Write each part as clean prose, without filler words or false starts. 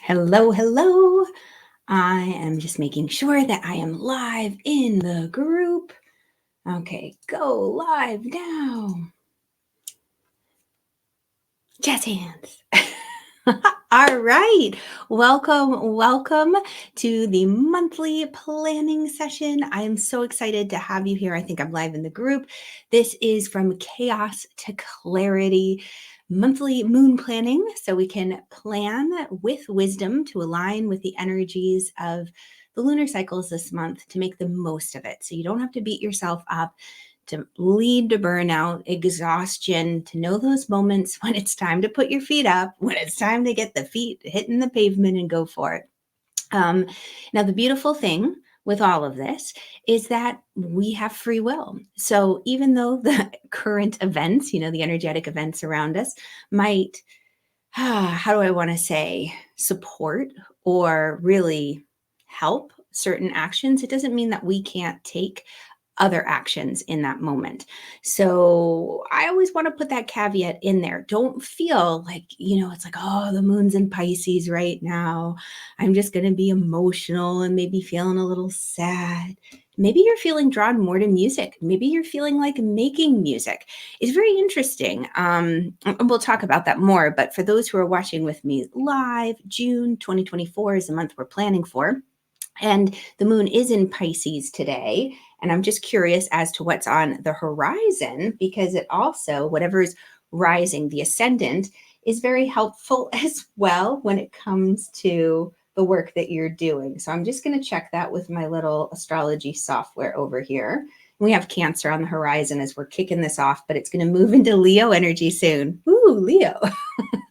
Hello, hello. I am just making sure that I am live in the group. Okay, go live now. Jazz hands. All right. Welcome to the monthly planning session. I am so excited to have you here. I think I'm live in the group. This is from chaos to clarity. Monthly moon planning, so we can plan with wisdom to align with the energies of the lunar cycles this month to make the most of it. So you don't have to beat yourself up, to lead to burnout, exhaustion, to know those moments when it's time to put your feet up, when it's time to get the feet hitting the pavement and go for it. Now, the beautiful thing with all of this is that we have free will. So even though the current events, the energetic events around us might, how do I want to say, support or really help certain actions, it doesn't mean that we can't take other actions in that moment. So I always want to put that caveat in there. Don't feel like, it's like, oh, the moon's in Pisces right now. I'm just going to be emotional and maybe feeling a little sad. Maybe you're feeling drawn more to music. Maybe you're feeling like making music. It's very interesting. And we'll talk about that more. But for those who are watching with me live, June 2024 is the month we're planning for. And the moon is in Pisces today. And I'm just curious as to what's on the horizon, because it also, whatever's rising, the ascendant, is very helpful as well when it comes to the work that you're doing. So I'm just going to check that with my little astrology software over here. We have Cancer on the horizon as we're kicking this off, but it's going to move into Leo energy soon. Ooh, Leo.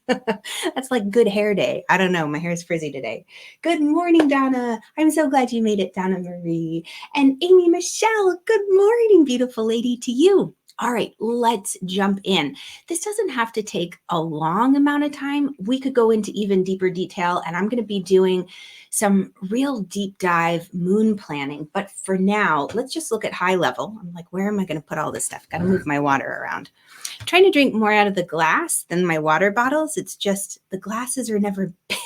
That's like good hair day. I don't know. My hair is frizzy today. Good morning, Donna. I'm so glad you made it, Donna Marie. And Amy Michelle, good morning, beautiful lady, to you. All right, let's jump in. This doesn't have to take a long amount of time. We could go into even deeper detail, and I'm going to be doing some real deep dive moon planning. But for now, let's just look at high level. I'm like, where am I going to put all this stuff? Got to move my water around. I'm trying to drink more out of the glass than my water bottles. It's just the glasses are never big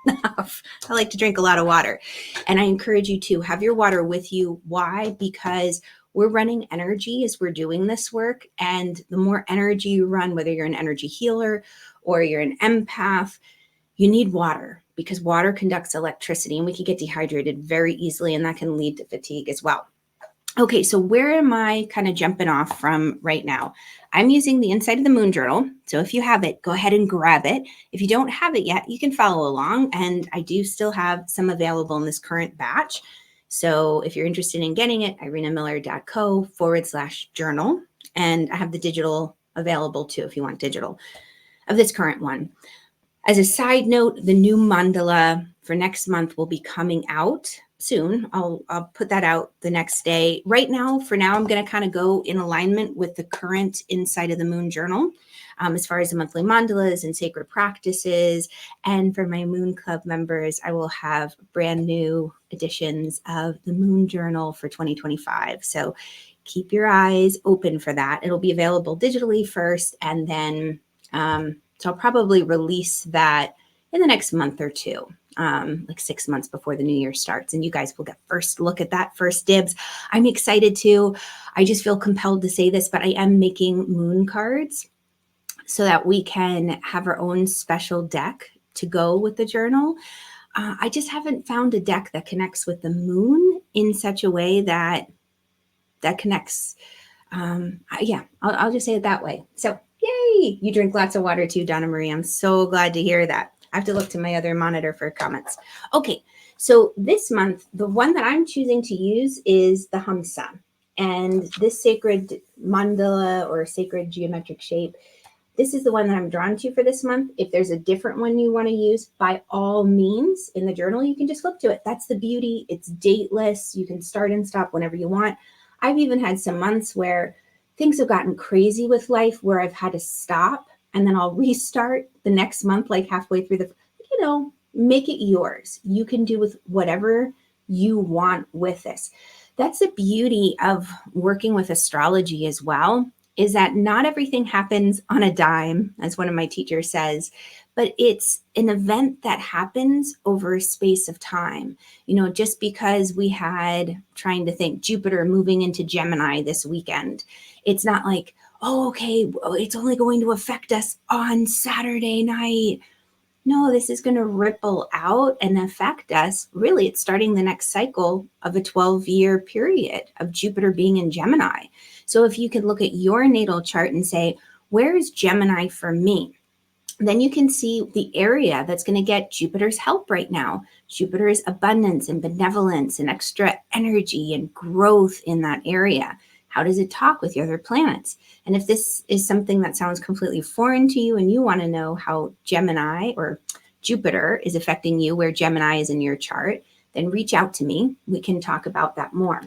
enough. I like to drink a lot of water. And I encourage you to have your water with you. Why? Because we're running energy as we're doing this work. And the more energy you run, whether you're an energy healer or you're an empath, you need water because water conducts electricity and we can get dehydrated very easily, and that can lead to fatigue as well. Okay, so where am I kind of jumping off from right now? I'm using the Inside of the Moon journal. So if you have it, go ahead and grab it. If you don't have it yet, you can follow along. And I do still have some available in this current batch. So if you're interested in getting it, irenamiller.co/journal. And I have the digital available too, if you want digital of this current one. As a side note, the new mandala for next month will be coming out soon. I'll put that out the next day. Right now, for now, I'm going to kind of go in alignment with the current Inside of the Moon journal as far as the monthly mandalas and sacred practices. And for my Moon Club members, I will have brand new editions of the Moon Journal for 2025. So keep your eyes open for that. It'll be available digitally first, and then so I'll probably release that in the next month or two, like 6 months before the new year starts. And you guys will get first look at that, first dibs. I'm excited too. I just feel compelled to say this, but I am making moon cards so that we can have our own special deck to go with the journal. I just haven't found a deck that connects with the moon in such a way that connects. I'll just say it that way. So yay, you drink lots of water too, Donna Marie. I'm so glad to hear that. I have to look to my other monitor for comments. Okay, so this month, the one that I'm choosing to use is the Hamsa. And this sacred mandala or sacred geometric shape, this is the one that I'm drawn to for this month. If there's a different one you want to use, by all means, in the journal, you can just flip to it. That's the beauty. It's dateless. You can start and stop whenever you want. I've even had some months where things have gotten crazy with life where I've had to stop and then I'll restart the next month, like halfway through make it yours. You can do with whatever you want with this. That's the beauty of working with astrology as well. is that not everything happens on a dime, as one of my teachers says, but it's an event that happens over a space of time. Just because we had, trying to think, Jupiter moving into Gemini this weekend, it's not like, oh, okay, it's only going to affect us on Saturday night. No, this is going to ripple out and affect us. Really, it's starting the next cycle of a 12-year period of Jupiter being in Gemini. So if you can look at your natal chart and say, where is Gemini for me? Then you can see the area that's going to get Jupiter's help right now. Jupiter's abundance and benevolence and extra energy and growth in that area. How does it talk with your other planets? And if this is something that sounds completely foreign to you and you want to know how Gemini or Jupiter is affecting you, where Gemini is in your chart, then reach out to me. We can talk about that more.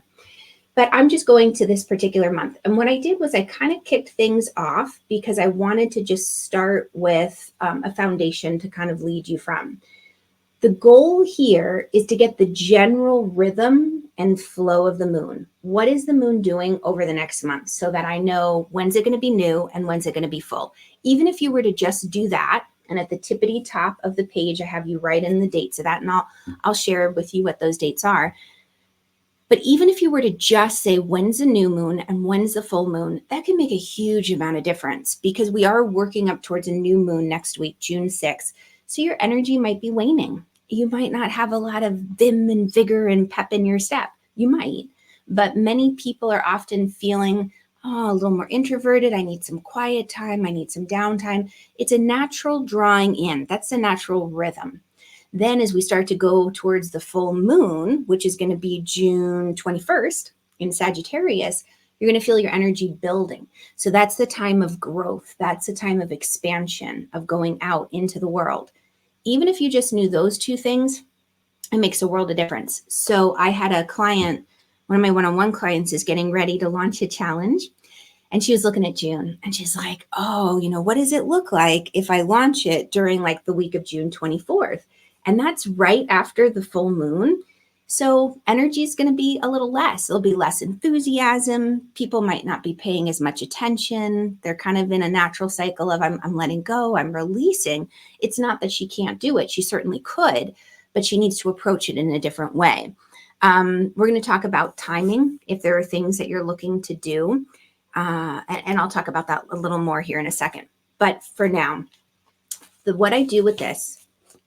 But I'm just going to this particular month. And what I did was I kind of kicked things off because I wanted to just start with a foundation to kind of lead you from. The goal here is to get the general rhythm and flow of the moon. What is the moon doing over the next month so that I know when's it going to be new and when's it going to be full? Even if you were to just do that, and at the tippity top of the page, I have you write in the dates of that, and I'll share with you what those dates are. But even if you were to just say when's the new moon and when's the full moon, that can make a huge amount of difference because we are working up towards a new moon next week, June 6th. So your energy might be waning. You might not have a lot of vim and vigor and pep in your step. You might, but many people are often feeling, a little more introverted. I need some quiet time. I need some downtime. It's a natural drawing in. That's the natural rhythm. Then as we start to go towards the full moon, which is going to be June 21st in Sagittarius, you're going to feel your energy building. So that's the time of growth. That's the time of expansion, of going out into the world. Even if you just knew those two things, it makes a world of difference. So I had a client, one of my one-on-one clients is getting ready to launch a challenge. And she was looking at June and she's like, oh, what does it look like if I launch it during like the week of June 24th? And that's right after the full moon. So energy is going to be a little less. There'll be less enthusiasm. People might not be paying as much attention. They're kind of in a natural cycle of I'm letting go, I'm releasing. It's not that she can't do it. She certainly could, but she needs to approach it in a different way. We're going to talk about timing if there are things that you're looking to do. And I'll talk about that a little more here in a second. But for now, what I do with this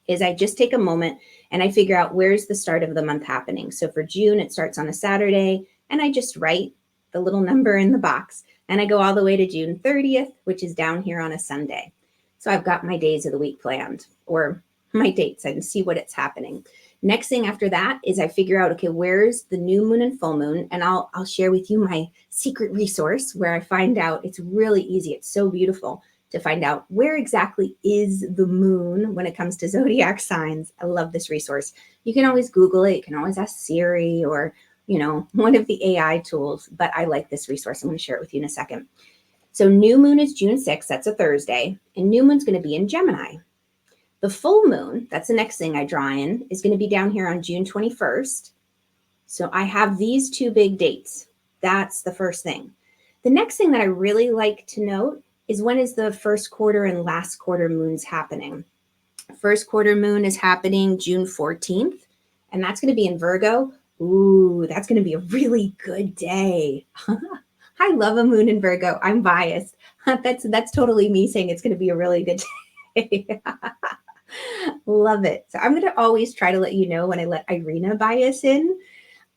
is I just take a moment and I figure out where's the start of the month happening. So for June, it starts on a Saturday, and I just write the little number in the box. And I go all the way to June 30th, which is down here on a Sunday. So I've got my days of the week planned, or my dates, and see what it's happening. Next thing after that is I figure out, okay, where's the new moon and full moon? And I'll share with you my secret resource where I find out. It's really easy. It's so beautiful to find out where exactly is the moon when it comes to zodiac signs. I love this resource. You can always Google it. You can always ask Siri or, one of the AI tools, but I like this resource. I'm going to share it with you in a second. So new moon is June 6th. That's a Thursday. And new moon's going to be in Gemini. The full moon, that's the next thing I draw in, is going to be down here on June 21st. So I have these two big dates. That's the first thing. The next thing that I really like to note is when is the first quarter and last quarter moons happening. First quarter moon is happening June 14th, and that's going to be in Virgo. Ooh, that's going to be a really good day. I love a moon in Virgo. I'm biased. That's totally me saying it's going to be a really good day. Love it. So I'm going to always try to let you know when I let Irena bias in.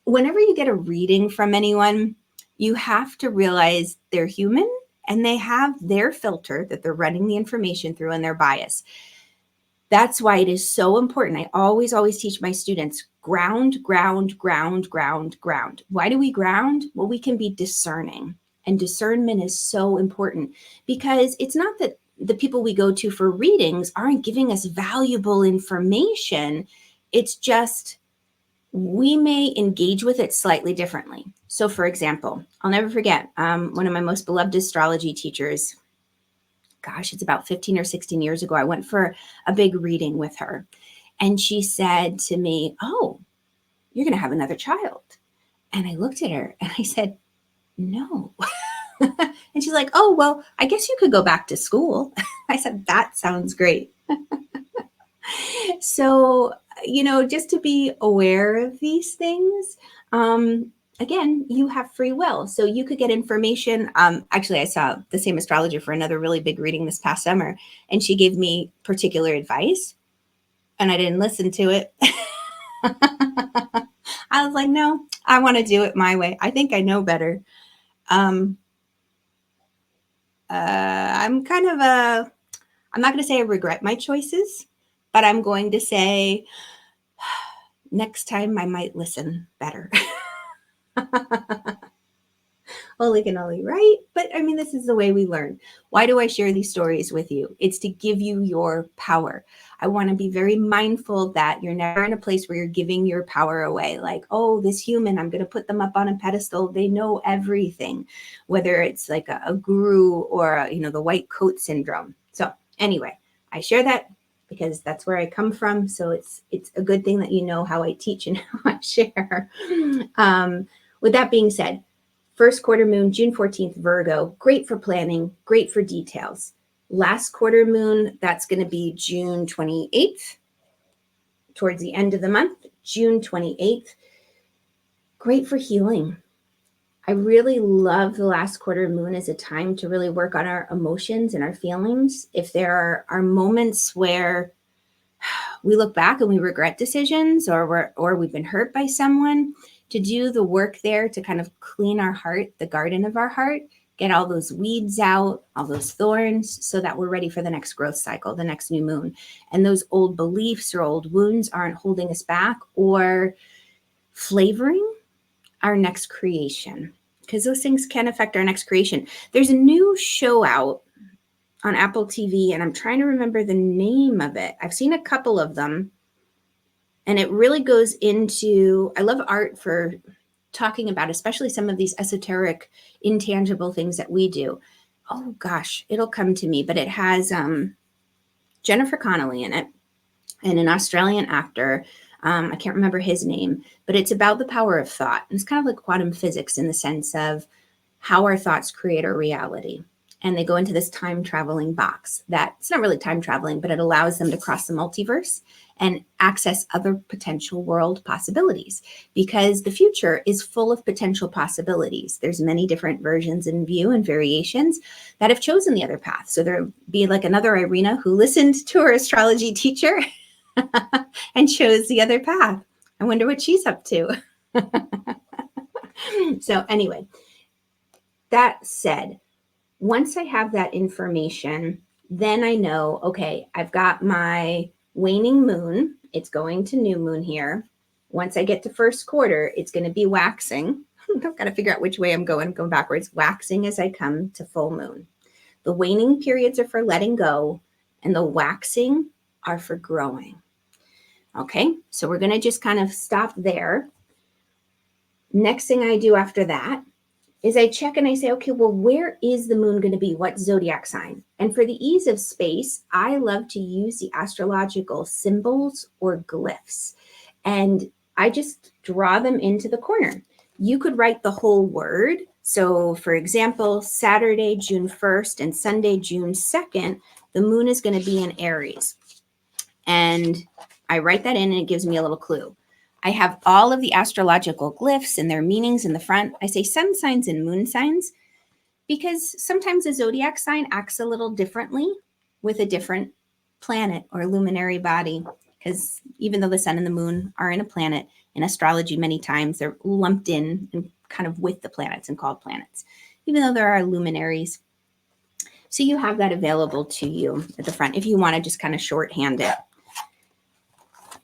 Whenever you get a reading from anyone, you have to realize they're human and they have their filter that they're running the information through and their bias. That's why it is so important. I always teach my students, ground, ground, ground, ground, ground. Why do we ground? Well, we can be discerning. And discernment is so important because it's not that the people we go to for readings aren't giving us valuable information. It's just we may engage with it slightly differently. So for example, I'll never forget one of my most beloved astrology teachers. Gosh, it's about 15 or 16 years ago. I went for a big reading with her. And she said to me, oh, you're going to have another child. And I looked at her and I said, no. And she's like, oh, well, I guess you could go back to school. I said, that sounds great. So, just to be aware of these things, again, you have free will. So you could get information. Actually, I saw the same astrologer for another really big reading this past summer, and she gave me particular advice, and I didn't listen to it. I was like, no, I want to do it my way. I think I know better. I'm kind of I'm not going to say I regret my choices, but I'm going to say next time I might listen better. Holy cannoli, right? But I mean, this is the way we learn. Why do I share these stories with you? It's to give you your power. I want to be very mindful that you're never in a place where you're giving your power away. Like, oh, this human, I'm going to put them up on a pedestal. They know everything, whether it's like a guru or, the white coat syndrome. So anyway, I share that because that's where I come from. So it's a good thing that you know how I teach and how I share. With that being said, first quarter moon, June 14th, Virgo, great for planning, great for details. Last quarter moon, that's going to be June 28th, towards the end of the month, June 28th, great for healing. I really love the last quarter moon as a time to really work on our emotions and our feelings. If there are moments where we look back and we regret decisions or we've been hurt by someone, to do the work there to kind of clean our heart, the garden of our heart, get all those weeds out, all those thorns, so that we're ready for the next growth cycle, the next new moon. And those old beliefs or old wounds aren't holding us back or flavoring our next creation, because those things can affect our next creation. There's a new show out on Apple TV, and I'm trying to remember the name of it. I've seen a couple of them, and it really goes into, I love art for talking about, especially some of these esoteric, intangible things that we do. Oh gosh, it'll come to me, but it has Jennifer Connelly in it and an Australian actor. I can't remember his name, but it's about the power of thought. It's kind of like quantum physics in the sense of how our thoughts create our reality. And they go into this time traveling box that it's not really time traveling, but it allows them to cross the multiverse and access other potential world possibilities, because the future is full of potential possibilities. There's many different versions in view and variations that have chosen the other path. So there'll be like another Irena who listened to her astrology teacher and chose the other path. I wonder what she's up to. So anyway, that said, once I have that information, then I know, okay, I've got my waning moon. It's going to new moon here. Once I get to first quarter, it's going to be waxing. I've got to figure out which way I'm going backwards. Waxing as I come to full moon. The waning periods are for letting go, and the waxing are for growing. Okay, so we're going to just kind of stop there. Next thing I do after that is I check and I say, okay, well, where is the moon going to be? What zodiac sign? And for the ease of space, I love to use the astrological symbols or glyphs. And I just draw them into the corner. You could write the whole word. So for example, Saturday, June 1st and Sunday, June 2nd, the moon is going to be in Aries. And I write that in and it gives me a little clue. I have all of the astrological glyphs and their meanings in the front. I say sun signs and moon signs because sometimes a zodiac sign acts a little differently with a different planet or luminary body. Because even though the sun and the moon are in a planet, in astrology, many times they're lumped in and kind of with the planets and called planets, even though there are luminaries. So you have that available to you at the front if you want to just kind of shorthand it.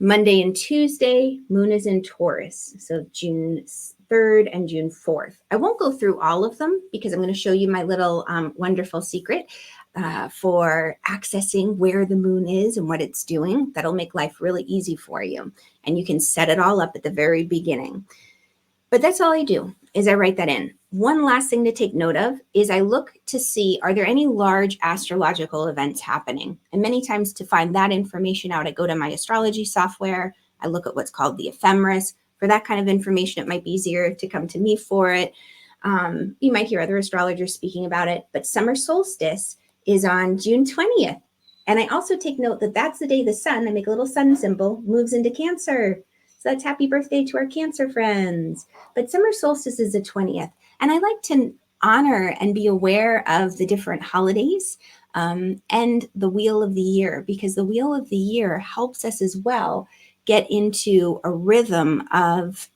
Monday and Tuesday, moon is in Taurus, so June 3rd and June 4th. I won't go through all of them because I'm going to show you my little wonderful secret for accessing where the moon is and what it's doing. That'll make life really easy for you. And you can set it all up at the very beginning. But that's all I do is I write that in. One last thing to take note of is I look to see, are there any large astrological events happening? And many times to find that information out, I go to my astrology software. I look at what's called the ephemeris. For that kind of information, it might be easier to come to me for it. You might hear other astrologers speaking about it, but summer solstice is on June 20th. And I also take note that that's the day the sun, I make a little sun symbol, moves into Cancer. So that's happy birthday to our Cancer friends. But summer solstice is the 20th. And I like to honor and be aware of the different holidays and the wheel of the year, because the wheel of the year helps us as well get into a rhythm of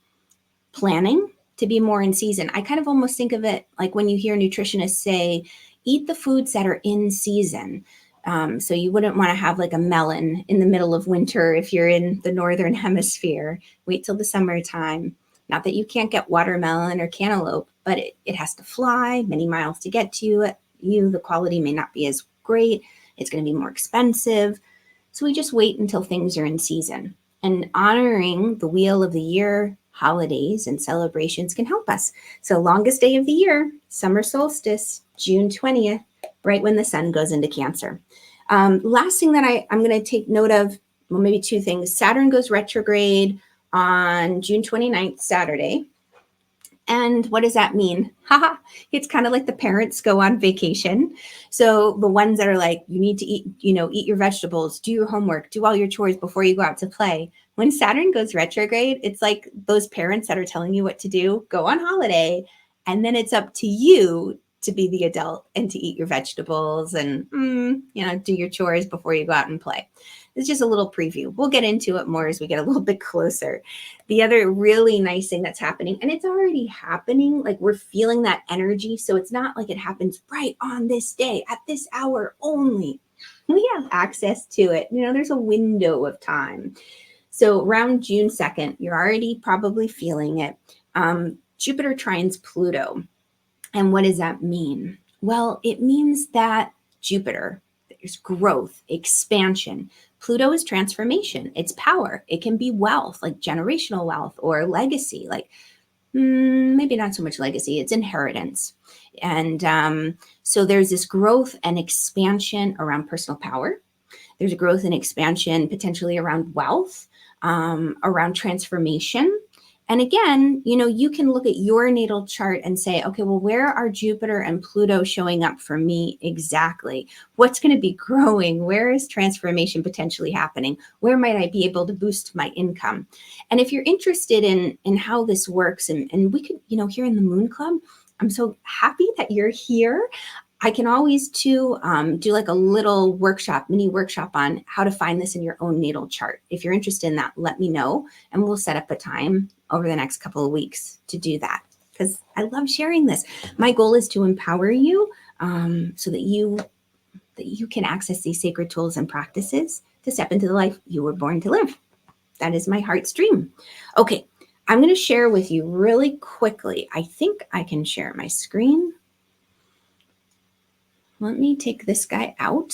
planning to be more in season. I kind of almost think of it like when you hear nutritionists say, eat the foods that are in season. So you wouldn't want to have like a melon in the middle of winter if you're in the northern hemisphere. Wait till the summertime. Not that you can't get watermelon or cantaloupe, but it has to fly many miles to get to you. The quality may not be as great. It's going to be more expensive. So we just wait until things are in season. And honoring the wheel of the year, holidays, and celebrations can help us. So longest day of the year, summer solstice, June 20th, right when the sun goes into Cancer. Last thing that I'm going to take note of, well, maybe two things. Saturn goes retrograde on June 29th, Saturday. And what does that mean? Haha, it's kind of like the parents go on vacation. So the ones that are like, you need to eat, eat your vegetables, do your homework, do all your chores before you go out to play. When Saturn goes retrograde, it's like those parents that are telling you what to do, go on holiday. And then it's up to you to be the adult and to eat your vegetables and, do your chores before you go out and play. It's just a little preview. We'll get into it more as we get a little bit closer. The other really nice thing that's happening, and it's already happening, like we're feeling that energy. So it's not like it happens right on this day at this hour only. We have access to it. There's a window of time. So around June 2nd, you're already probably feeling it. Jupiter trines Pluto. And what does that mean? Well, it means that Jupiter, there's growth, expansion. Pluto is transformation. It's power. It can be wealth, like generational wealth or legacy, like maybe not so much legacy, it's inheritance. And so there's this growth and expansion around personal power. There's a growth and expansion potentially around wealth, around transformation. And again, you can look at your natal chart and say, okay, well, where are Jupiter and Pluto showing up for me exactly? What's going to be growing? Where is transformation potentially happening? Where might I be able to boost my income? And if you're interested in how this works, and we could, here in the Moon Club, I'm so happy that you're here. I can always too do like a little mini workshop on how to find this in your own natal chart. If you're interested in that, let me know, and we'll set up a time over the next couple of weeks to do that, because I love sharing this. My goal is to empower you so that you can access these sacred tools and practices to step into the life you were born to live. That is my heart's dream. Okay, I'm going to share with you really quickly. I think I can share my screen. Let me take this guy out.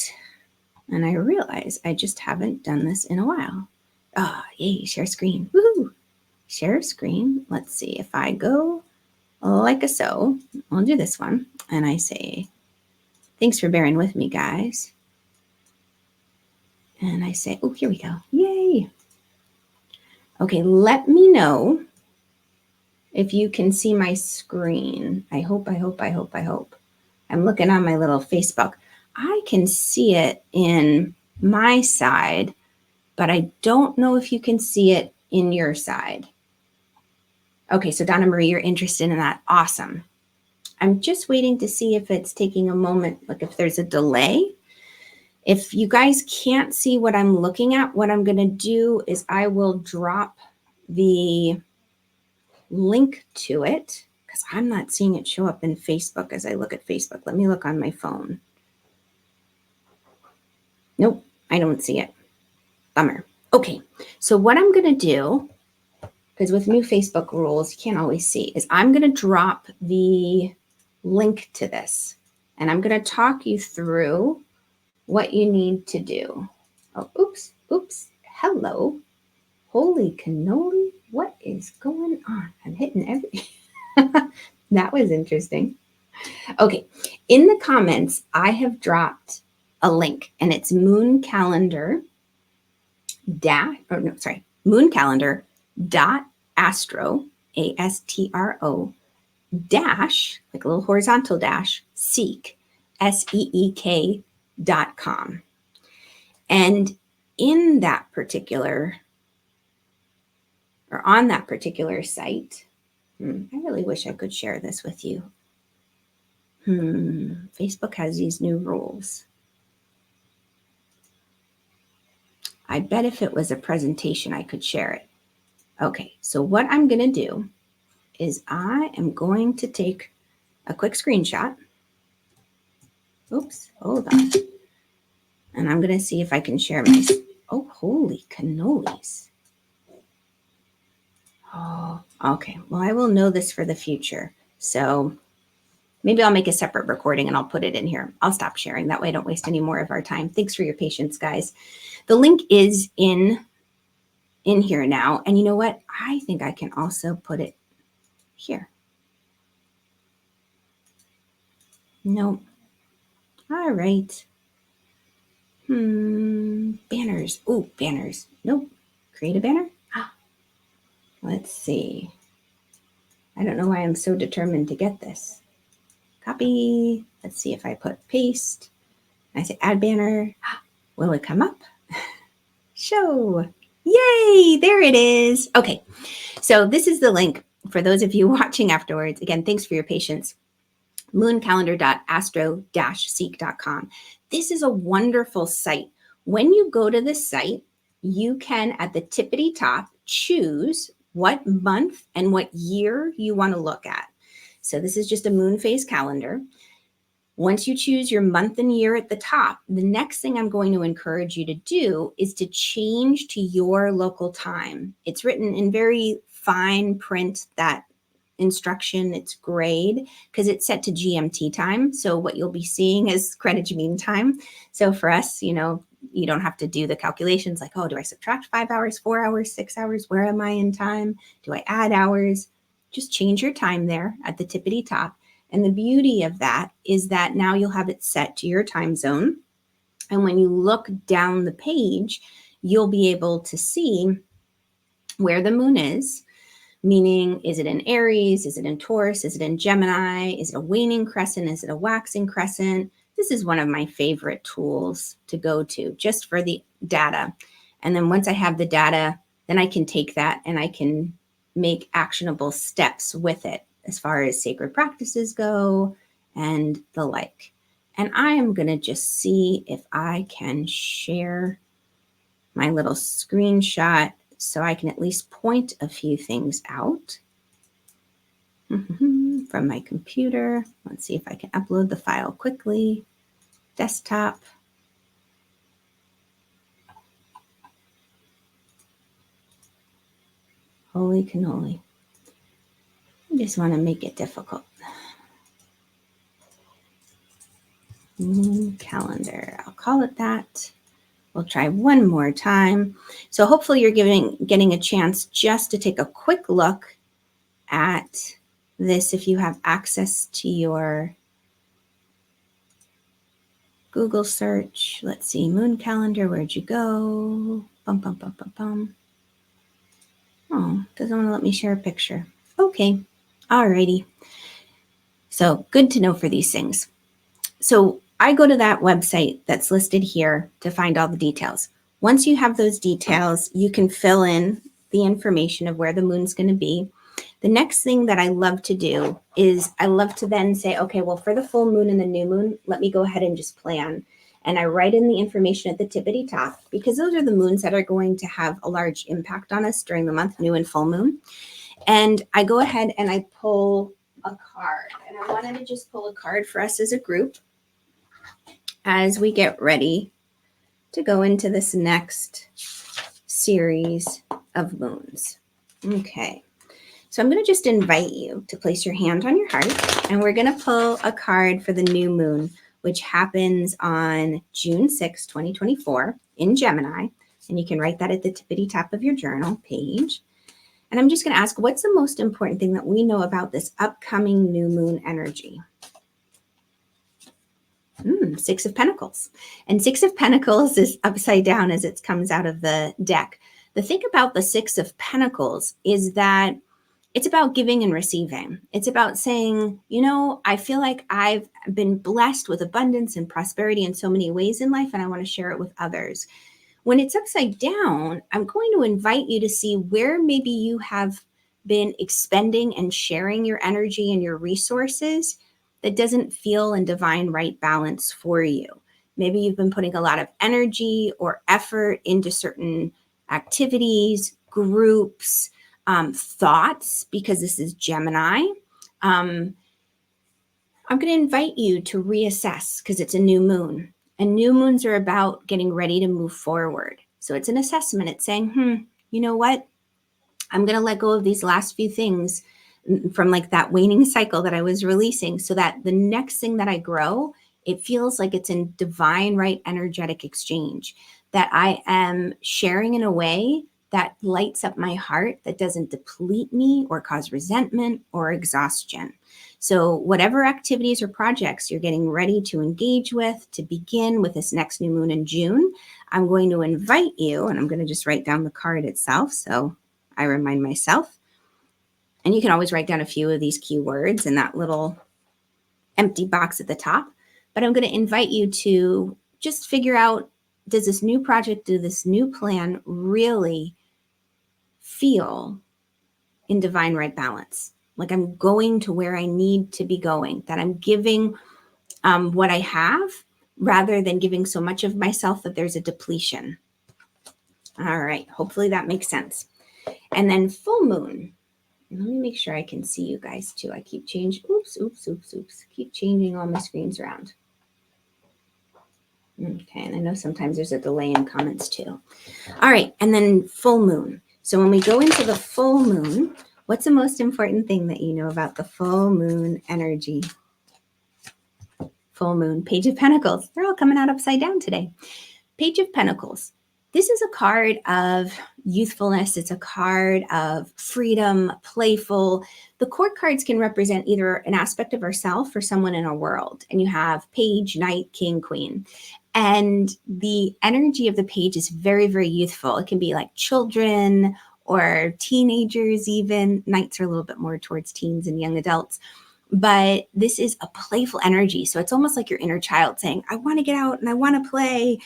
And I realize I just haven't done this in a while. Yay, share screen. Woohoo! Share screen. Let's see if I go like so. I'll do this one. And I say, thanks for bearing with me, guys. And I say, oh, here we go. Yay. Okay, let me know if you can see my screen. I hope. I'm looking on my little Facebook. I can see it in my side, but I don't know if you can see it in your side. Okay, so Donna Marie, you're interested in that. Awesome. I'm just waiting to see if it's taking a moment, like if there's a delay. If you guys can't see what I'm looking at, what I'm going to do is I will drop the link to it, because I'm not seeing it show up in Facebook as I look at Facebook. Let me look on my phone. Nope, I don't see it. Bummer. Okay, so what I'm going to do, because with new Facebook rules, you can't always see, is I'm going to drop the link to this, and I'm going to talk you through what you need to do. Oh, oops. Hello. Holy cannoli. What is going on? I'm hitting everything. That was interesting. Okay, in the comments, I have dropped a link, and it's mooncalendar.astro, ASTRO, dash, like a little horizontal dash, seek, SEEK.com. And in that particular, or on that particular site, I really wish I could share this with you. Facebook has these new rules. I bet if it was a presentation, I could share it. Okay, so what I'm going to do is I am going to take a quick screenshot. Oops, hold on. And I'm going to see if I can share my, oh, holy cannolis. Oh, okay. Well, I will know this for the future. So maybe I'll make a separate recording and I'll put it in here. I'll stop sharing. That way I don't waste any more of our time. Thanks for your patience, guys. The link is in here now. And you know what? I think I can also put it here. Nope. All right. Banners. Oh, banners. Nope. Create a banner. Let's see. I don't know why I'm so determined to get this. Copy. Let's see if I put paste. I say add banner. Will it come up? Show. Yay, there it is. Okay, so this is the link for those of you watching afterwards. Again, thanks for your patience. mooncalendar.astro-seek.com. This is a wonderful site. When you go to this site, you can, at the tippity top, choose what month and what year you want to look at. So this is just a moon phase calendar. Once you choose your month and year at the top, the next thing I'm going to encourage you to do is to change to your local time. It's written in very fine print, that instruction. It's grayed because it's set to GMT time. So what you'll be seeing is Greenwich Mean Time. So for us, you don't have to do the calculations like, oh, do I subtract 5 hours, 4 hours, 6 hours? Where am I in time? Do I add hours? Just change your time there at the tippity top. And the beauty of that is that now you'll have it set to your time zone. And when you look down the page, you'll be able to see where the moon is, meaning, is it in Aries? Is it in Taurus? Is it in Gemini? Is it a waning crescent? Is it a waxing crescent? This is one of my favorite tools to go to just for the data. And then once I have the data, then I can take that and I can make actionable steps with it as far as sacred practices go and the like. And I am going to just see if I can share my little screenshot so I can at least point a few things out from my computer. Let's see if I can upload the file quickly. Desktop. Holy cannoli. I just want to make it difficult. Moon calendar. I'll call it that. We'll try one more time. So hopefully you're getting a chance just to take a quick look at this if you have access to your Google search. Let's see, moon calendar, where'd you go? Bum, bum, bum, bum, bum. Oh, doesn't want to let me share a picture. Okay, alrighty. So good to know for these things. So I go to that website that's listed here to find all the details. Once you have those details, you can fill in the information of where the moon's going to be. The next thing that I love to do is I love to then say, okay, well, for the full moon and the new moon, let me go ahead and just plan. And I write in the information at the tippity top because those are the moons that are going to have a large impact on us during the month, new and full moon. And I go ahead and I pull a card. And I wanted to just pull a card for us as a group as we get ready to go into this next series of moons. Okay, so I'm going to just invite you to place your hand on your heart, and we're going to pull a card for the new moon, which happens on June 6, 2024 in Gemini, and you can write that at the tippity top of your journal page. And I'm just going to ask, what's the most important thing that we know about this upcoming new moon energy? Six of Pentacles. And Six of Pentacles is upside down as it comes out of the deck. The thing about the Six of Pentacles is that It's about giving and receiving. It's about saying, I feel like I've been blessed with abundance and prosperity in so many ways in life, and I want to share it with others. When it's upside down, I'm going to invite you to see where maybe you have been expending and sharing your energy and your resources that doesn't feel in divine right balance for you. Maybe you've been putting a lot of energy or effort into certain activities, groups, thoughts, because this is Gemini. I'm going to invite you to reassess because it's a new moon. And new moons are about getting ready to move forward. So it's an assessment. It's saying, you know what? I'm going to let go of these last few things from like that waning cycle that I was releasing so that the next thing that I grow, it feels like it's in divine right energetic exchange, that I am sharing in a way that lights up my heart, that doesn't deplete me or cause resentment or exhaustion. So whatever activities or projects you're getting ready to engage with, to begin with this next new moon in June, I'm going to invite you, and I'm going to just write down the card itself so I remind myself. And you can always write down a few of these keywords in that little empty box at the top. But I'm going to invite you to just figure out, does this new project, do this new plan really feel in divine right balance? Like I'm going to where I need to be going, that I'm giving what I have rather than giving so much of myself that there's a depletion. All right. Hopefully that makes sense. And then full moon. Let me make sure I can see you guys too. I keep changing. Oops. Keep changing all my screens around. Okay. And I know sometimes there's a delay in comments too. All right. And then full moon. So when we go into the full moon, what's the most important thing that you know about the full moon energy? Full moon, Page of Pentacles. They're all coming out upside down today. Page of Pentacles. This is a card of youthfulness. It's a card of freedom, playful. The court cards can represent either an aspect of ourself or someone in our world. And you have Page, Knight, King, Queen. And the energy of the page is very, very youthful. It can be like children or teenagers even. Knights are a little bit more towards teens and young adults. But this is a playful energy. So it's almost like your inner child saying, I want to get out and I want to play.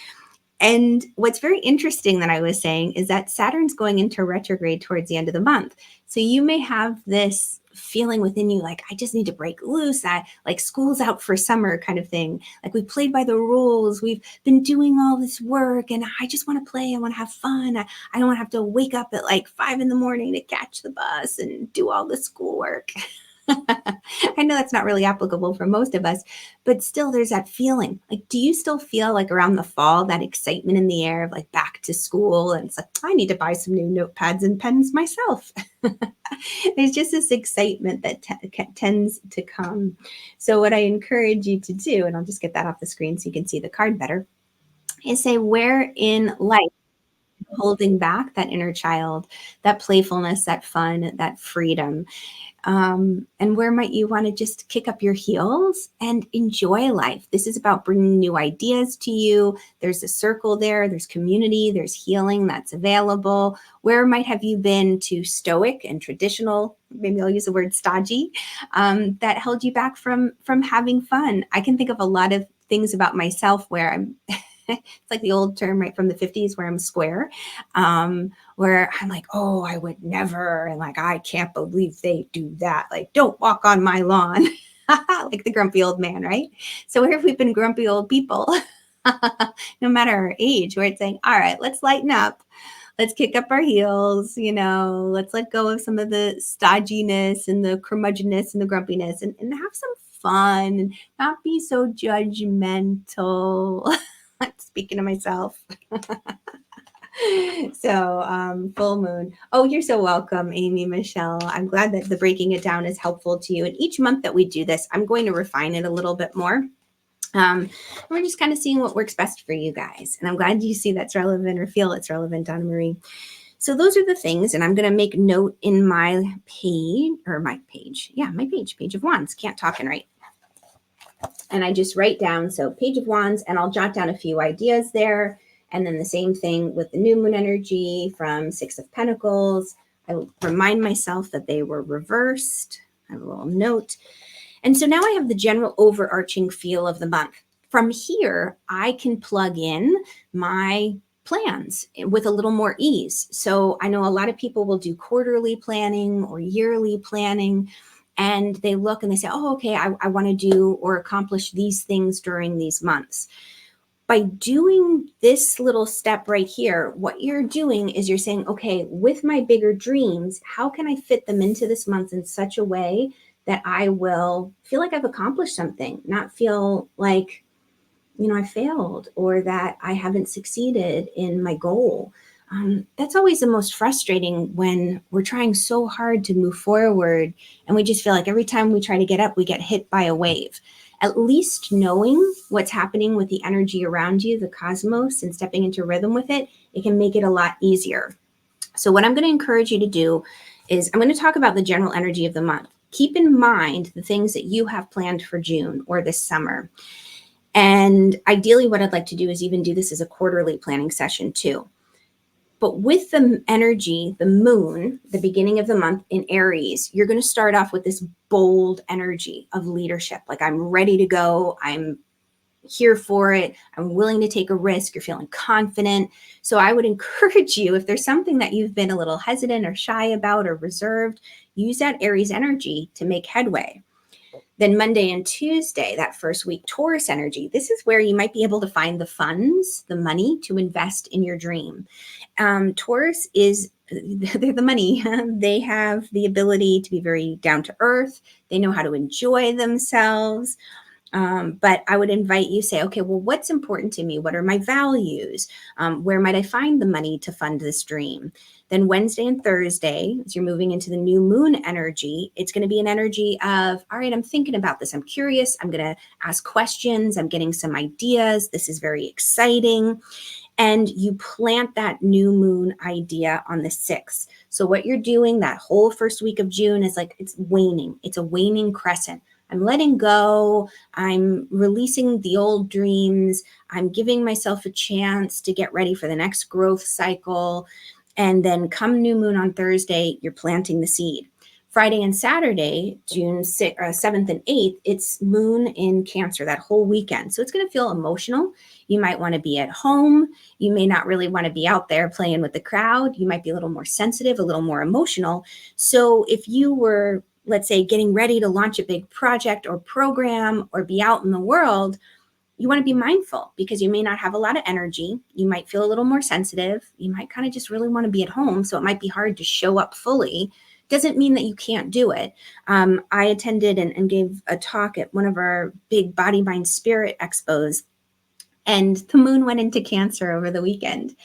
And what's very interesting that I was saying is that Saturn's going into retrograde towards the end of the month. So you may have this feeling within you, like, I just need to break loose. Like school's out for summer kind of thing. Like we played by the rules. We've been doing all this work and I just want to play. I want to have fun. I don't want to have to wake up at like 5 a.m. to catch the bus and do all the schoolwork. I know that's not really applicable for most of us, but still there's that feeling. Like, do you still feel like around the fall, that excitement in the air of like back to school? And it's like, I need to buy some new notepads and pens myself. There's just this excitement that tends to come. So what I encourage you to do, and I'll just get that off the screen so you can see the card better, is say, where in life holding back that inner child, that playfulness, that fun, that freedom? And where might you want to just kick up your heels and enjoy life? This is about bringing new ideas to you. There's a circle there. There's community. There's healing that's available. Where might have you been too stoic and traditional? Maybe I'll use the word stodgy, that held you back from having fun. I can think of a lot of things about myself where I'm it's like the old term, right, from the 50s where I'm square, where I'm like, oh, I would never. And like, I can't believe they do that. Like, don't walk on my lawn. Like the grumpy old man, right? So where have we been grumpy old people, no matter our age, where it's saying, all right, let's lighten up. Let's kick up our heels, let's let go of some of the stodginess and the curmudgeonness and the grumpiness and have some fun and not be so judgmental. Speaking to myself. So full moon. Oh, you're so welcome, Amy Michelle. I'm glad that the breaking it down is helpful to you. And each month that we do this, I'm going to refine it a little bit more. We're just kind of seeing what works best for you guys. And I'm glad you see that's relevant or feel it's relevant, Donna Marie. So those are the things. And I'm going to make note in my page, Page of Wands. Can't talk and write. And I just write down, so Page of Wands, and I'll jot down a few ideas there. And then the same thing with the new moon energy from 6 of Pentacles, I remind myself that they were reversed. I have a little note. And so now I have the general overarching feel of the month. From here, I can plug in my plans with a little more ease. So I know a lot of people will do quarterly planning or yearly planning, and they look and they say, oh, okay, I want to do or accomplish these things during these months. By doing this little step right here, what you're doing is you're saying, okay, with my bigger dreams, how can I fit them into this month in such a way that I will feel like I've accomplished something, not feel like, I failed or that I haven't succeeded in my goal. That's always the most frustrating when we're trying so hard to move forward and we just feel like every time we try to get up, we get hit by a wave. At least knowing what's happening with the energy around you, the cosmos, and stepping into rhythm with it, it can make it a lot easier. So what I'm going to encourage you to do is I'm going to talk about the general energy of the month. Keep in mind the things that you have planned for June or this summer. And ideally, what I'd like to do is even do this as a quarterly planning session too. But with the energy, the moon, the beginning of the month in Aries, you're going to start off with this bold energy of leadership. Like, I'm ready to go. I'm here for it. I'm willing to take a risk. You're feeling confident. So I would encourage you, if there's something that you've been a little hesitant or shy about or reserved, use that Aries energy to make headway. Then Monday and Tuesday, that first week, Taurus energy. This is where you might be able to find the funds, the money to invest in your dream. Taurus is, they're the money. They have the ability to be very down to earth. They know how to enjoy themselves. But I would invite you say, okay, well, what's important to me? What are my values? Where might I find the money to fund this dream? Then Wednesday and Thursday, as you're moving into the new moon energy, it's going to be an energy of, all right, I'm thinking about this. I'm curious. I'm going to ask questions. I'm getting some ideas. This is very exciting. And you plant that new moon idea on the 6th. So what you're doing that whole first week of June is like, it's waning. It's a waning crescent. I'm letting go. I'm releasing the old dreams. I'm giving myself a chance to get ready for the next growth cycle. And then come new moon on Thursday, you're planting the seed. Friday and Saturday, June 7th and 8th, it's moon in Cancer that whole weekend. So it's going to feel emotional. You might want to be at home. You may not really want to be out there playing with the crowd. You might be a little more sensitive, a little more emotional. So if you were, let's say, getting ready to launch a big project or program or be out in the world, you want to be mindful because you may not have a lot of energy. You might feel a little more sensitive. You might kind of just really want to be at home. So it might be hard to show up fully. Doesn't mean that you can't do it. I attended and gave a talk at one of our big body, mind, spirit expos, and the moon went into Cancer over the weekend.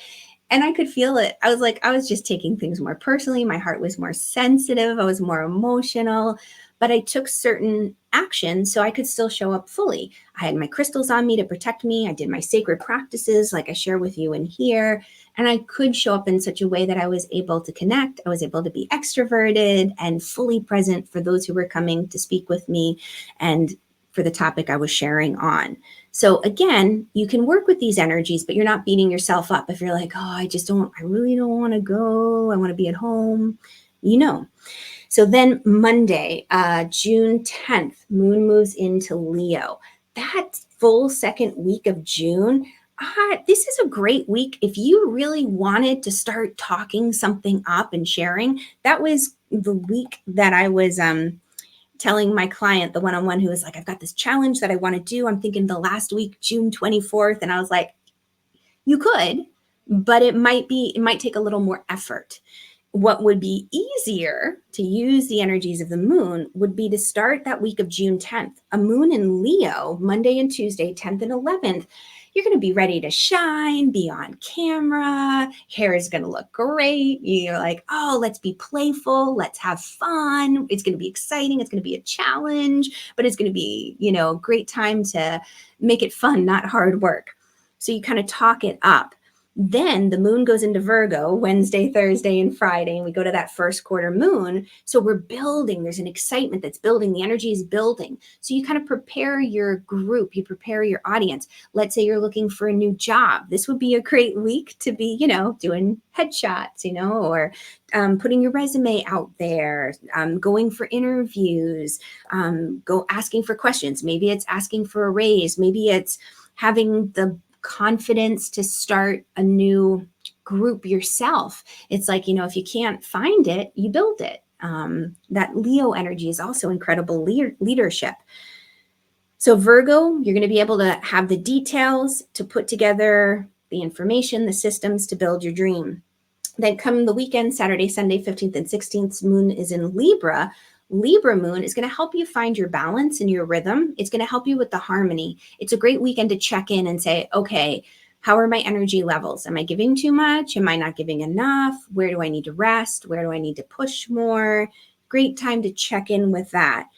And I could feel it. I was like, I was just taking things more personally. My heart was more sensitive. I was more emotional, but I took certain actions so I could still show up fully. I had my crystals on me to protect me. I did my sacred practices like I share with you in here. And I could show up in such a way that I was able to connect. I was able to be extroverted and fully present for those who were coming to speak with me and for the topic I was sharing on. So again, you can work with these energies, but you're not beating yourself up. If you're like, oh, I really don't want to go. I want to be at home, So then Monday, June 10th, moon moves into Leo. That full second week of June, this is a great week. If you really wanted to start talking something up and sharing, that was the week that I was telling my client, the one-on-one, who was like, I've got this challenge that I want to do. I'm thinking the last week, June 24th. And I was like, you could, but it might take a little more effort. What would be easier to use the energies of the moon would be to start that week of June 10th, a moon in Leo, Monday and Tuesday, 10th and 11th. You're going to be ready to shine, be on camera. Hair is going to look great. You're like, oh, let's be playful. Let's have fun. It's going to be exciting. It's going to be a challenge, but it's going to be, a great time to make it fun, not hard work. So you kind of talk it up. Then the moon goes into Virgo Wednesday, Thursday, and Friday, and we go to that first quarter moon. So we're building, there's an excitement that's building, the energy is building. So you kind of prepare your group, you prepare your audience. Let's say you're looking for a new job. This would be a great week to be, doing headshots, or putting your resume out there, going for interviews, go asking for questions. Maybe it's asking for a raise. Maybe it's having the confidence to start a new group yourself. It's like, if you can't find it, you build it. That Leo energy is also incredible leadership. So Virgo, you're going to be able to have the details to put together the information, the systems to build your dream. Then come the weekend, Saturday, Sunday, 15th and 16th, moon is in Libra. Libra moon is going to help you find your balance and your rhythm. It's going to help you with the harmony. It's a great weekend to check in and say, okay, how are my energy levels? Am I giving too much? Am I not giving enough? Where do I need to rest? Where do I need to push more? Great time to check in with that.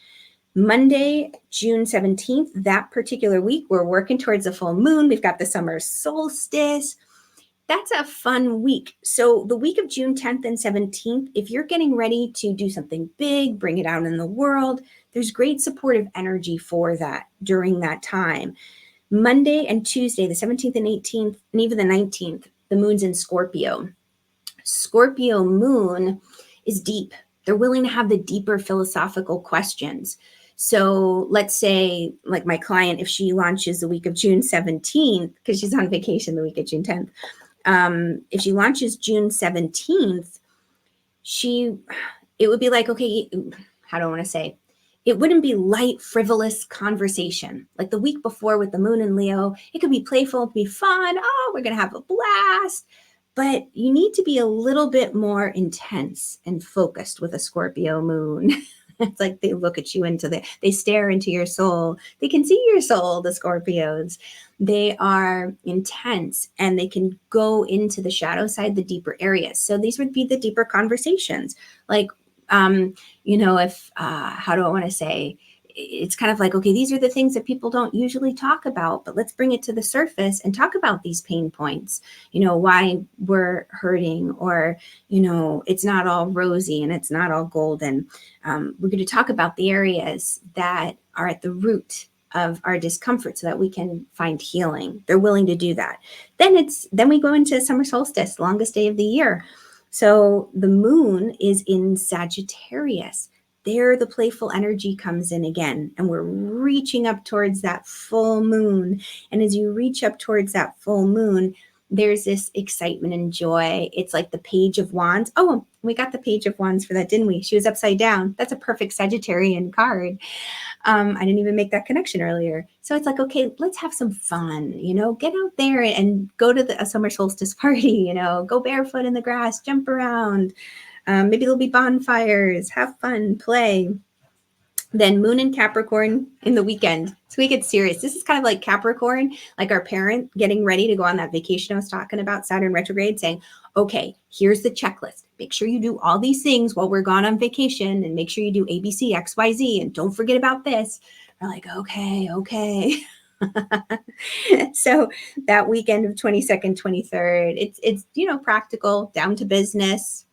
Monday, June 17th, that particular week, we're working towards the full moon. We've got the summer solstice. That's a fun week. So the week of June 10th and 17th, if you're getting ready to do something big, bring it out in the world, there's great supportive energy for that during that time. Monday and Tuesday, the 17th and 18th, and even the 19th, the moon's in Scorpio. Scorpio moon is deep. They're willing to have the deeper philosophical questions. So let's say, like my client, if she launches the week of June 17th, because she's on vacation the week of June 10th, if she launches June 17th, it would be like, okay, how do I want to say? It wouldn't be light, frivolous conversation. Like the week before with the moon and Leo, it could be playful, it could be fun. Oh, we're going to have a blast. But you need to be a little bit more intense and focused with a Scorpio moon. It's like they look at you they stare into your soul. They can see your soul, the Scorpios. They are intense and they can go into the shadow side, the deeper areas. So these would be the deeper conversations. Like, if, how do I want to say? It's kind of like, okay, these are the things that people don't usually talk about, but let's bring it to the surface and talk about these pain points, why we're hurting, or, it's not all rosy and it's not all golden. We're going to talk about the areas that are at the root of our discomfort so that we can find healing. They're willing to do that. Then we go into summer solstice, longest day of the year. So the moon is in Sagittarius. There the playful energy comes in again, and we're reaching up towards that full moon. And as you reach up towards that full moon, there's this excitement and joy. It's like the Page of Wands. Oh, we got the Page of Wands for that, didn't we? She was upside down. That's a perfect Sagittarian card. I didn't even make that connection earlier. So it's like, okay, let's have some fun, get out there and go to a summer solstice party, go barefoot in the grass, jump around. Maybe there'll be bonfires, have fun, play. Then moon in Capricorn in the weekend. So we get serious. This is kind of like Capricorn, like our parent getting ready to go on that vacation I was talking about, Saturn retrograde, saying, okay, here's the checklist. Make sure you do all these things while we're gone on vacation, and make sure you do ABC, XYZ, and don't forget about this. We're like, okay. So that weekend of 22nd, 23rd, it's practical, down to business,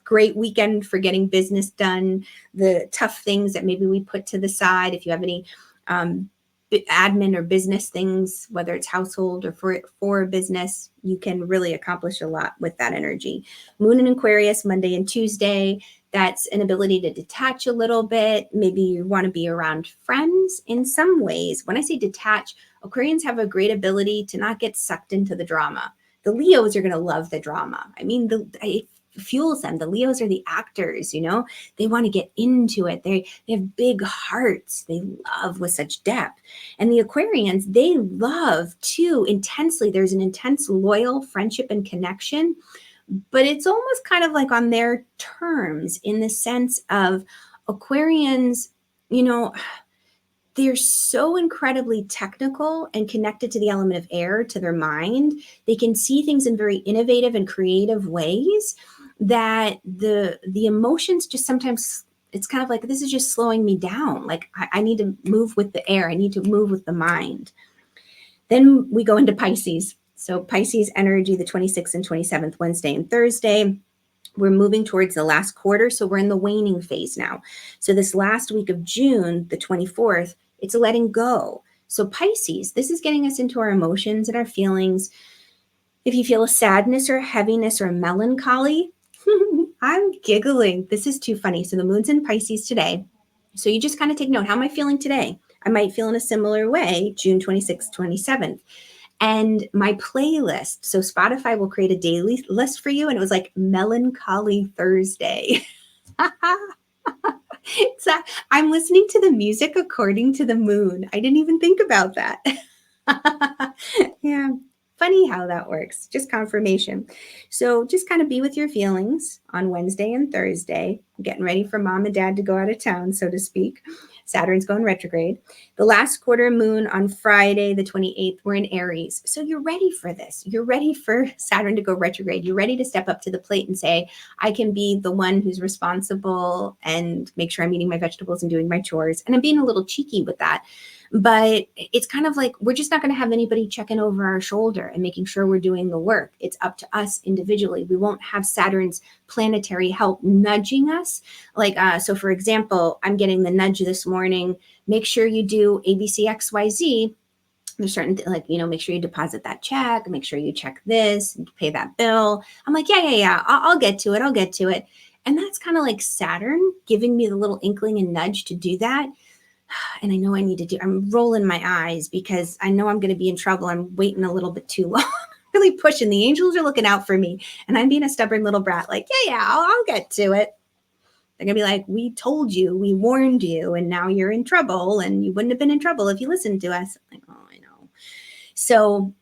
great weekend for getting business done. The tough things that maybe we put to the side, if you have any admin or business things, whether it's household or for a business, you can really accomplish a lot with that energy. Moon in Aquarius, Monday and Tuesday. That's an ability to detach a little bit. Maybe you want to be around friends in some ways. When I say detach, Aquarians have a great ability to not get sucked into the drama. The Leos are going to love the drama. I mean, it fuels them. The Leos are the actors, they want to get into it. They have big hearts. They love with such depth. And the Aquarians, they love too intensely. There's an intense loyal friendship and connection, but it's almost kind of like on their terms, in the sense of Aquarians, they're so incredibly technical and connected to the element of air, to their mind. They can see things in very innovative and creative ways that the emotions just sometimes, it's kind of like, this is just slowing me down. Like I need to move with the air. I need to move with the mind. Then we go into Pisces. So Pisces energy, the 26th and 27th, Wednesday and Thursday. We're moving towards the last quarter, so we're in the waning phase now. So this last week of June, the 24th, it's a letting go. So Pisces, this is getting us into our emotions and our feelings. If you feel a sadness or a heaviness or a melancholy, I'm giggling. This is too funny. So the moon's in Pisces today. So you just kind of take note. How am I feeling today? I might feel in a similar way, June 26th, 27th. And my playlist, so Spotify will create a daily list for you. And it was like Melancholy Thursday. I'm listening to the music according to the moon. I didn't even think about that. Yeah. Funny how that works. Just confirmation. So just kind of be with your feelings on Wednesday and Thursday, getting ready for mom and dad to go out of town, so to speak. Saturn's going retrograde. The last quarter moon on Friday, the 28th, we're in Aries. So you're ready for this. You're ready for Saturn to go retrograde. You're ready to step up to the plate and say, I can be the one who's responsible and make sure I'm eating my vegetables and doing my chores. And I'm being a little cheeky with that. But it's kind of like we're just not going to have anybody checking over our shoulder and making sure we're doing the work. It's up to us individually. We won't have Saturn's planetary help nudging us. Like, so for example, I'm getting the nudge this morning, make sure you do ABCXYZ. There's certain, like, make sure you deposit that check, make sure you check this, pay that bill. I'm like, yeah. I'll get to it. I'll get to it. And that's kind of like Saturn giving me the little inkling and nudge to do that. And I know I need to I'm rolling my eyes because I know I'm going to be in trouble. I'm waiting a little bit too long, really pushing. The angels are looking out for me. And I'm being a stubborn little brat, like, yeah, I'll get to it. They're going to be like, we told you, we warned you, and now you're in trouble. And you wouldn't have been in trouble if you listened to us. I'm like, oh, I know. So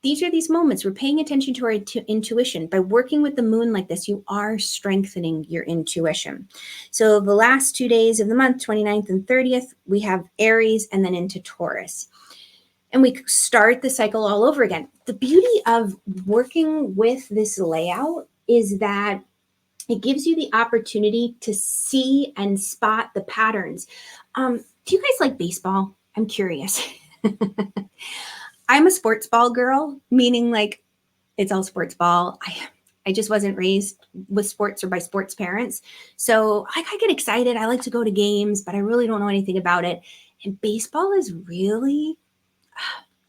these are these moments. We're paying attention to our intuition. By working with the moon like this, you are strengthening your intuition. So the last 2 days of the month, 29th and 30th, we have Aries and then into Taurus. And we start the cycle all over again. The beauty of working with this layout is that it gives you the opportunity to see and spot the patterns. Do you guys like baseball? I'm curious. I'm a sports ball girl, meaning like it's all sports ball. I just wasn't raised with sports or by sports parents. So I get excited. I like to go to games, but I really don't know anything about it. And baseball is really,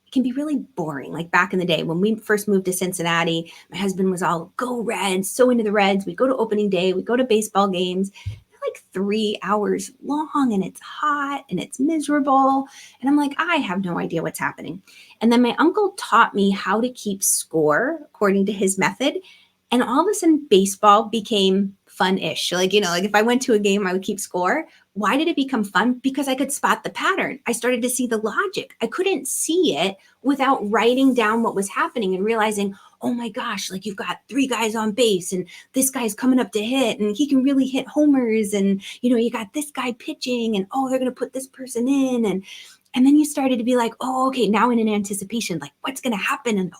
it can be really boring. Like back in the day when we first moved to Cincinnati, my husband was all go Reds, so into the Reds. We'd go to opening day, we'd go to baseball games. Like 3 hours long and it's hot and it's miserable. And I'm like, I have no idea what's happening. And then my uncle taught me how to keep score according to his method. And all of a sudden baseball became fun-ish. Like, like if I went to a game, I would keep score. Why did it become fun? Because I could spot the pattern. I started to see the logic. I couldn't see it without writing down what was happening and realizing, oh my gosh, like you've got 3 guys on base and this guy's coming up to hit and he can really hit homers. And, you got this guy pitching and, oh, they're going to put this person in. And then you started to be like, oh, okay, now in an anticipation, like what's going to happen?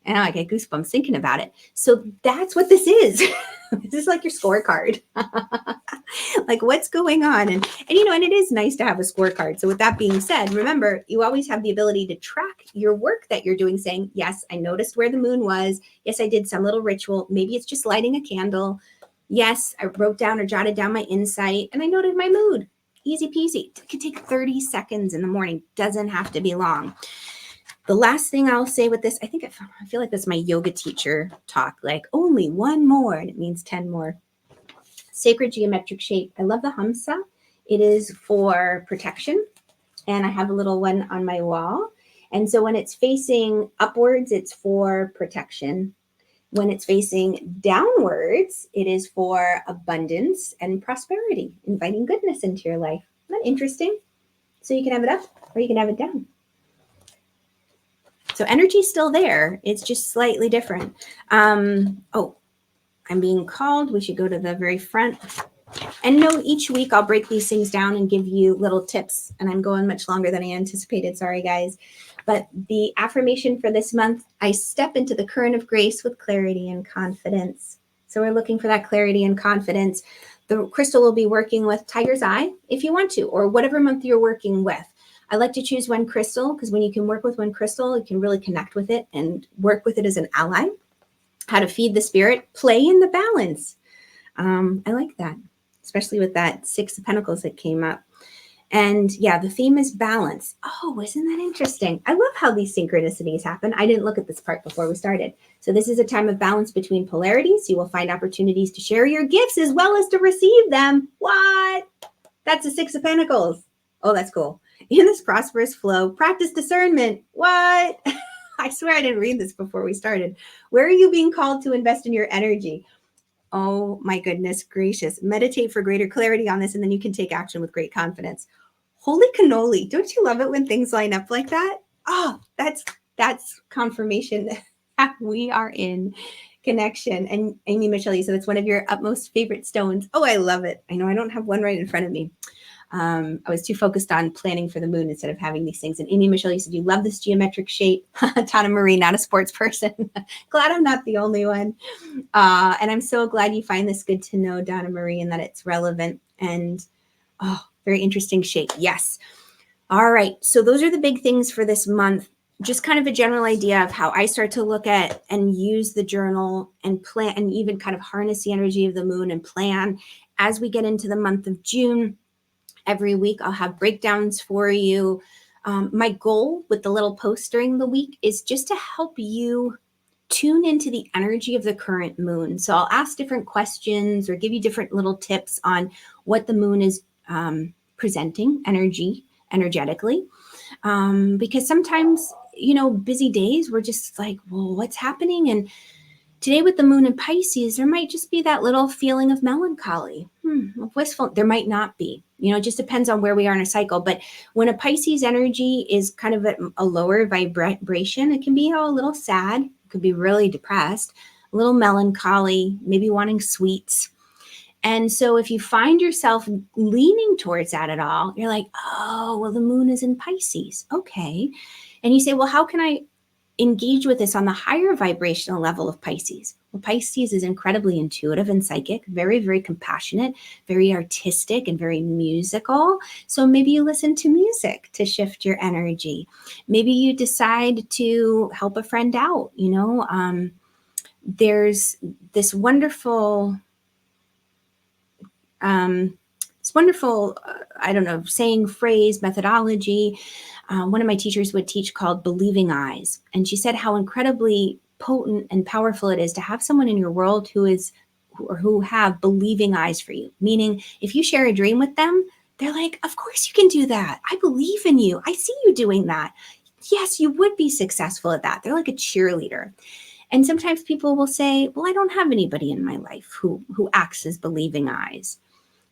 And I get goosebumps thinking about it. So that's what this is. This is like your scorecard. Like what's going on? And it is nice to have a scorecard. So with that being said, remember, you always have the ability to track your work that you're doing, saying, yes, I noticed where the moon was. Yes, I did some little ritual. Maybe it's just lighting a candle. Yes, I wrote down or jotted down my insight and I noted my mood. Easy peasy. It could take 30 seconds in the morning. Doesn't have to be long. The last thing I'll say with this, I feel like that's my yoga teacher talk, like only one more, and it means 10 more. Sacred geometric shape. I love the Hamsa. It is for protection, and I have a little one on my wall. And so when it's facing upwards, it's for protection. When it's facing downwards, it is for abundance and prosperity, inviting goodness into your life. Isn't that interesting? So you can have it up or you can have it down. So energy's still there. It's just slightly different. I'm being called. We should go to the very front. And no, each week I'll break these things down and give you little tips. And I'm going much longer than I anticipated. Sorry, guys. But the affirmation for this month, I step into the current of grace with clarity and confidence. So we're looking for that clarity and confidence. The crystal will be working with Tiger's Eye if you want to, or whatever month you're working with. I like to choose one crystal because when you can work with one crystal, you can really connect with it and work with it as an ally. How to feed the spirit, play in the balance. I like that, especially with that Six of Pentacles that came up. And yeah, the theme is balance. Oh, isn't that interesting? I love how these synchronicities happen. I didn't look at this part before we started. So this is a time of balance between polarities. You will find opportunities to share your gifts as well as to receive them. What? That's the Six of Pentacles. Oh, that's cool. In this prosperous flow, practice discernment. What? I swear I didn't read this before we started. Where are you being called to invest in your energy? Oh my goodness gracious. Meditate for greater clarity on this, and then you can take action with great confidence. Holy cannoli. Don't you love it when things line up like that? Oh, that's confirmation that we are in connection. And Amy Michelle, you said it's one of your utmost favorite stones. Oh, I love it. I know I don't have one right in front of me. I was too focused on planning for the moon instead of having these things. And Amy Michelle, you said you love this geometric shape. Tana Marie, not a sports person. Glad I'm not the only one. And I'm so glad you find this good to know, Donna Marie, and that it's relevant. And very interesting shape. Yes. All right. So those are the big things for this month. Just kind of a general idea of how I start to look at and use the journal and plan and even kind of harness the energy of the moon and plan as we get into the month of June. Every week I'll have breakdowns for you. My goal with the little posts during the week is just to help you tune into the energy of the current moon. So I'll ask different questions or give you different little tips on what the moon is presenting energetically. Because sometimes, busy days, we're just like, well, what's happening? And today with the moon in Pisces, there might just be that little feeling of melancholy, wistful. There might not be, it just depends on where we are in a cycle. But when a Pisces energy is kind of at a lower vibration, it can be a little sad, it could be really depressed, a little melancholy, maybe wanting sweets. And so if you find yourself leaning towards that at all, you're like, oh, well, the moon is in Pisces. Okay. And you say, well, how can I engage with this on the higher vibrational level of Pisces? Well, Pisces is incredibly intuitive and psychic, very, very compassionate, very artistic, and very musical. So maybe you listen to music to shift your energy. Maybe you decide to help a friend out. There's this wonderful saying, phrase, methodology. One of my teachers would teach called believing eyes. And she said how incredibly potent and powerful it is to have someone in your world who have believing eyes for you. Meaning if you share a dream with them, they're like, of course you can do that. I believe in you. I see you doing that. Yes, you would be successful at that. They're like a cheerleader. And sometimes people will say, well, I don't have anybody in my life who acts as believing eyes.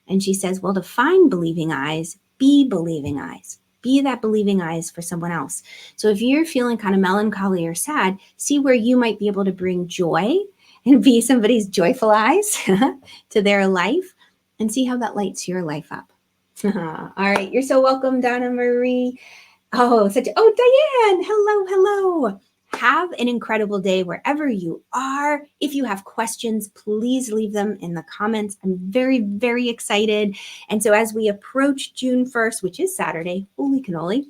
And she says, well, to find believing eyes, be believing eyes. Be that believing eyes for someone else. So if you're feeling kind of melancholy or sad, see where you might be able to bring joy and be somebody's joyful eyes to their life and see how that lights your life up. All right. You're so welcome, Donna Marie. Oh, Diane. Hello. Have an incredible day wherever you are. If you have questions, please leave them in the comments. I'm very, very excited. And so as we approach June 1st, which is Saturday, holy cannoli,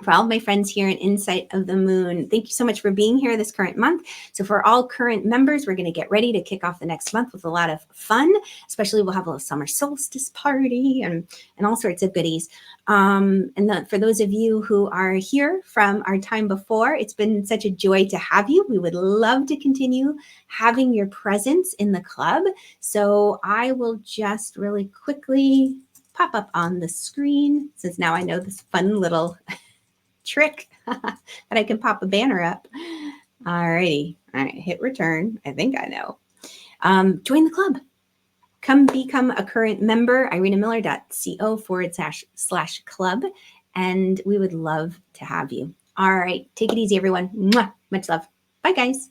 for all of my friends here in Insight of the Moon, thank you so much for being here this current month. So for all current members, we're going to get ready to kick off the next month with a lot of fun. Especially we'll have a summer solstice party and all sorts of goodies. For those of you who are here from our time before, it's been such a joy to have you. We would love to continue having your presence in the club. So I will just really quickly pop up on the screen, since now I know this fun little trick that I can pop a banner up. All righty. All right. Hit return. I think I know. Join the club. Come become a current member, irenamiller.co/club. And we would love to have you. All right. Take it easy, everyone. Mwah. Much love. Bye, guys.